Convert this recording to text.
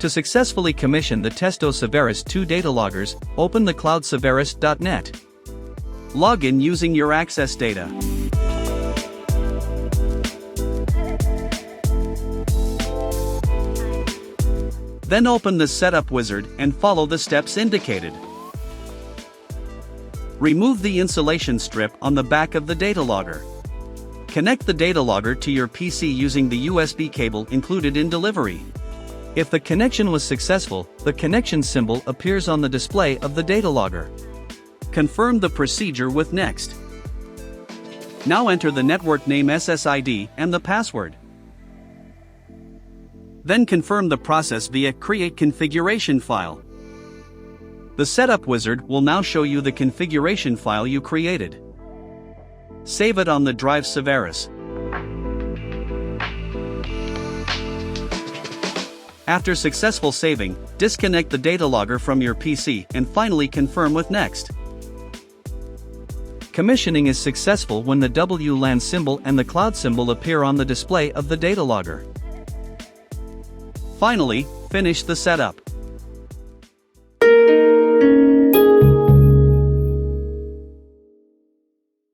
To successfully commission the Testo Saveris 2 data loggers, open the cloudsaveris.net. Log in using your access data. Then open the Setup wizard and follow the steps indicated. Remove the insulation strip on the back of the data logger. Connect the data logger to your PC using the USB cable included in delivery. If the connection was successful, the connection symbol appears on the display of the data logger. Confirm the procedure with Next. Now enter the network name SSID and the password. Then confirm the process via Create Configuration File. The Setup wizard will now show you the configuration file you created. Save it on the drive Saveris. After successful saving, disconnect the data logger from your PC and finally confirm with Next. Commissioning is successful when the WLAN symbol and the cloud symbol appear on the display of the data logger. Finally, finish the setup.